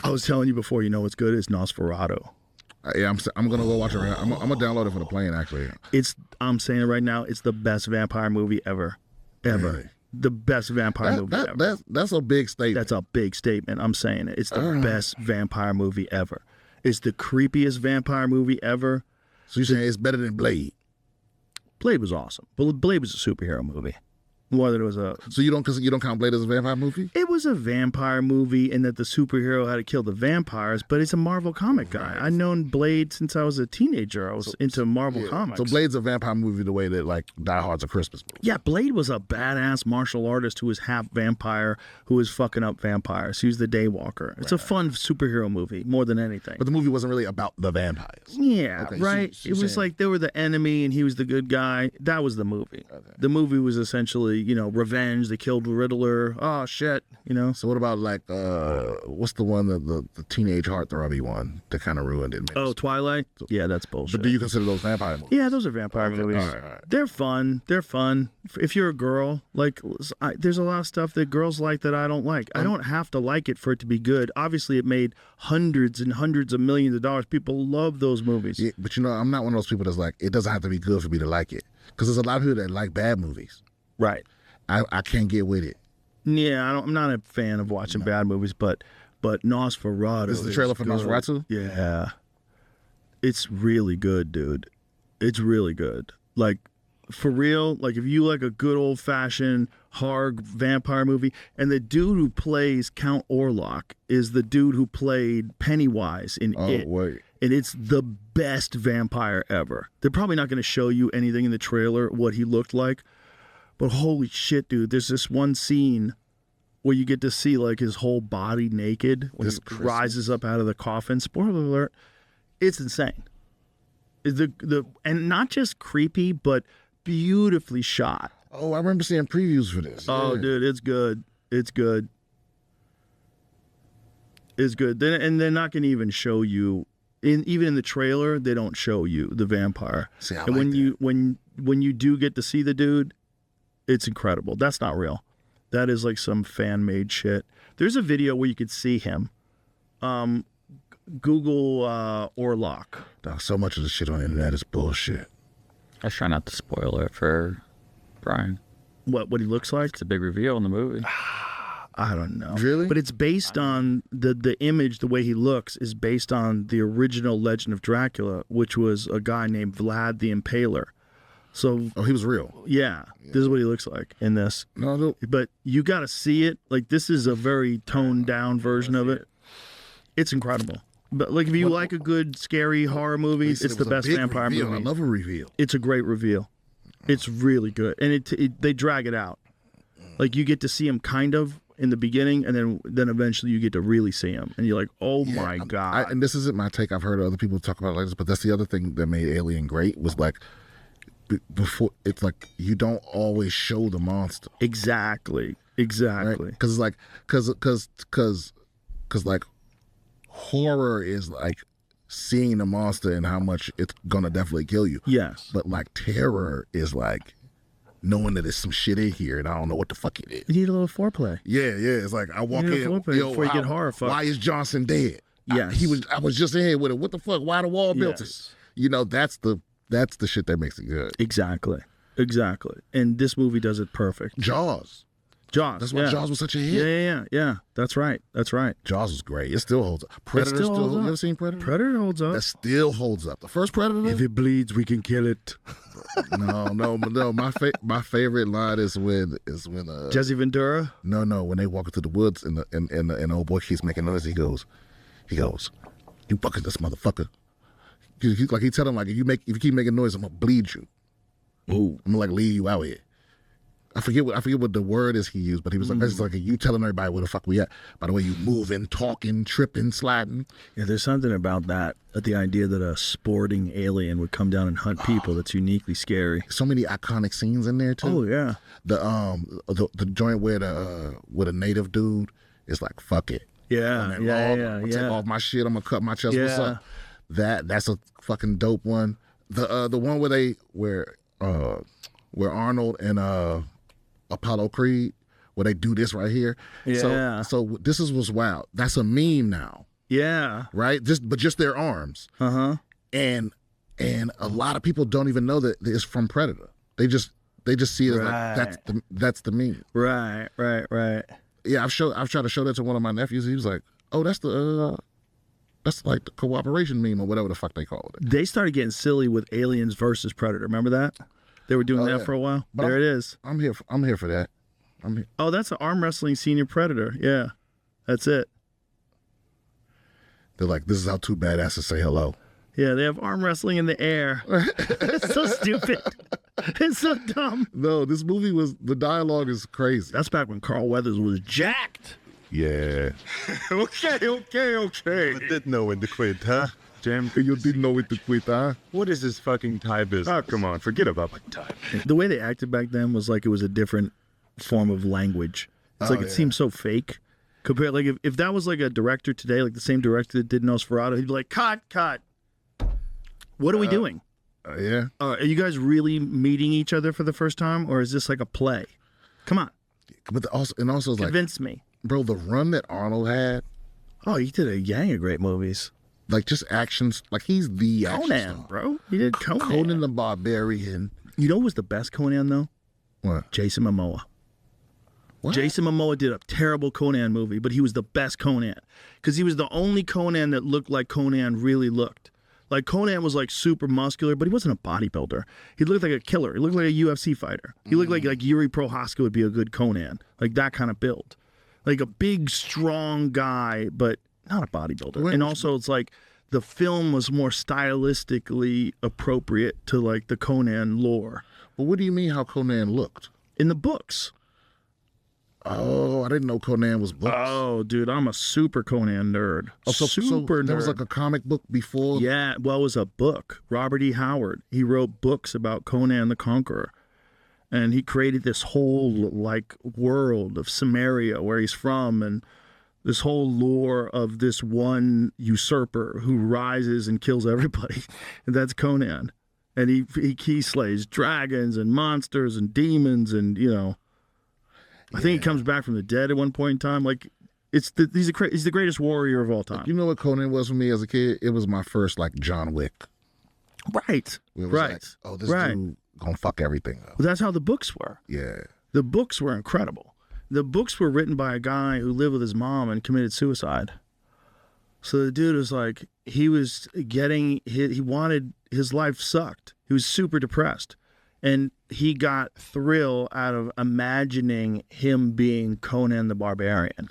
I was telling you before, you know what's good is Nosferatu. Yeah, I'm gonna go watch it. I'm gonna download it for the plane. Actually, I'm saying it right now. It's the best vampire movie ever. Really? The best vampire movie ever. That's a big statement. That's a big statement. I'm saying it. It's the best vampire movie ever. It's the creepiest vampire movie ever. So you're saying it's better than Blade? Blade was awesome, but Blade was a superhero movie. More than it was a. So you don't count Blade as a vampire movie? It was a vampire movie in that the superhero had to kill the vampires, but it's a Marvel comic guy. I've known Blade since I was a teenager. I was into Marvel comics. So Blade's a vampire movie the way that like Die Hard's a Christmas movie. Yeah, Blade was a badass martial artist who was half vampire, who was fucking up vampires. He was the Daywalker. It's a fun superhero movie more than anything. But the movie wasn't really about the vampires. Yeah, okay, right. So it was like they were the enemy and he was the good guy. That was the movie. Okay. The movie was essentially, revenge. They killed Riddler. Oh shit, So what about like what's the one the teenage heartthrobby one that kind of ruined it? Oh, Twilight. Yeah, that's bullshit. But do you consider those vampire movies? Yeah, those are vampire movies. All right. They're fun. They're fun. If you're a girl, like there's a lot of stuff that girls like that I don't like. I don't have to like it for it to be good. Obviously, it made hundreds and hundreds of millions of dollars. People love those movies. Yeah, but I'm not one of those people that's like, it doesn't have to be good for me to like it. Because there's a lot of people that like bad movies. Right. I can't get with it. Yeah, I'm not a fan of watching bad movies, but Nosferatu. This is the trailer for Nosferatu? Yeah. It's really good, dude. It's really good. Like, for real, like if you like a good old-fashioned horror vampire movie, and the dude who plays Count Orlok is the dude who played Pennywise in It. Wait. And it's the best vampire ever. They're probably not going to show you anything in the trailer, what he looked like. But holy shit, dude, there's this one scene where you get to see like his whole body naked when he rises up out of the coffin. Spoiler alert. It's insane. And not just creepy, but beautifully shot. Oh, I remember seeing previews for this. Oh, dude, it's good. It's good. It's good. And they're not going to even show you, even in the trailer, they don't show you the vampire. See, I and like when you do get to see the dude, it's incredible. That's not real. That is like some fan-made shit. There's a video where you could see him. Google Orlok. So much of the shit on the internet is bullshit. I try not to spoil it for Brian. What he looks like? It's a big reveal in the movie. I don't know. Really? But it's based on the image, the way he looks is based on the original Legend of Dracula, which was a guy named Vlad the Impaler. So he was real. Yeah, this is what he looks like in this. No. But you got to see it. Like, this is a very toned down version of it. It's incredible. But like, if you like a good scary horror movie, it's the best vampire movie. I love a reveal. It's a great reveal. It's really good, and they drag it out. Like, you get to see him kind of in the beginning, and then eventually you get to really see him, and you're like, oh my god. And this isn't my take. I've heard other people talk about it like this, but that's the other thing that made Alien great was like, before, it's like you don't always show the monster. Exactly. Because right? Because like horror is like seeing the monster and how much it's gonna definitely kill you. Yes. But like terror is like knowing that there's some shit in here and I don't know what the fuck it is. You need a little foreplay. Yeah. It's like I walk in before you get horrified. Why is Johnson dead? Yes. I was just in here with it. What the fuck? Why the wall built it? That's the shit that makes it good. Exactly. And this movie does it perfect. Jaws. That's why Jaws was such a hit. Yeah. That's right. Jaws was great. It still holds up. Predator still holds up. You ever seen Predator? Predator holds up. That still holds up. The first Predator. If it bleeds, we can kill it. No. My favorite line is when Jesse Ventura. No. When they walk into the woods and the old boy keeps making noise. He goes, you fucking this motherfucker. He tell him like if you keep making noise, I'm gonna bleed you. Ooh. I'm gonna like leave you out here. I forget what the word is he used, but he was like, it's like you telling everybody where the fuck we at. By the way, you moving, talking, tripping, sliding. Yeah, there's something about that. The idea that a sporting alien would come down and hunt people that's uniquely scary. So many iconic scenes in there too. Oh yeah. The joint where the native dude is like, fuck it. Yeah. I'm gonna take off my shit. I'm gonna cut my chest. What's up? That's a fucking dope one. The one where Arnold and Apollo Creed, where they do this right here. Yeah. So this was wild. That's a meme now. Yeah. right? Just their arms. Uh-huh. And a lot of people don't even know that it's from Predator. They just see it as like that's the meme. Right. Yeah, I've tried to show that to one of my nephews. He was like, "Oh, that's like the cooperation meme or whatever the fuck they call it." They started getting silly with Aliens versus Predator. Remember that? They were doing that for a while. But it is. I'm here for that. I'm here. Oh, that's an arm wrestling senior Predator. Yeah, that's it. They're like, "This is how two badasses say hello." Yeah, they have arm wrestling in the air. It's so stupid. It's so dumb. No, this movie the dialogue is crazy. That's back when Carl Weathers was jacked. Yeah. Okay. I didn't know when to quit, huh? Jim, You didn't know when to quit, huh? what is this fucking Thai business? Oh, come on, forget about my Thai. The way they acted back then was like it was a different form of language. It's like it seemed so fake. Compared, like if that was like a director today, like the same director that did Nosferatu, he'd be like, cut. What are we doing? Yeah. Are you guys really meeting each other for the first time, or is this like a play? Come on, But also it's like, convince me. bro, the run that Arnold had, Oh, he did a gang of great movies. like just actions, like he's the action Conan, star. bro. He did Conan. Conan the Barbarian. You know who was the best Conan though? What? Jason Momoa. What? Jason Momoa did a terrible Conan movie, but he was the best Conan because he was the only Conan that looked like Conan really looked. Like Conan was like super muscular, but he wasn't a bodybuilder. He looked like a killer. He looked like a UFC fighter. He looked like Yuri Prohaska would be a good Conan, like that kind of build, like a big strong guy, but not a bodybuilder. Wait. And also, it's like the film was more stylistically appropriate to like the Conan lore But what do you mean how Conan looked? in the books. Oh, I didn't know Conan was books. Oh, dude, I'm a super Conan nerd. So Super nerd. there was like a comic book before. Yeah, well, it was a book. Robert E. Howard. He wrote books about Conan the Conqueror. And he created this whole like world of Samaria where he's from and this whole lore of this one usurper who rises and kills everybody. And that's Conan. And he slays dragons and monsters and demons and, you know, I think he comes back from the dead at one point in time. Like, he's the greatest warrior of all time. You know what Conan was for me as a kid? It was my first like John Wick. Right. It was Right. like, oh, this Right. dude gonna fuck everything up. Well, that's how the books were. Yeah. The books were incredible. The books were written by a guy who lived with his mom and committed suicide. So the dude was like, he wanted, his life sucked. He was super depressed. And he got thrill out of imagining him being Conan the Barbarian.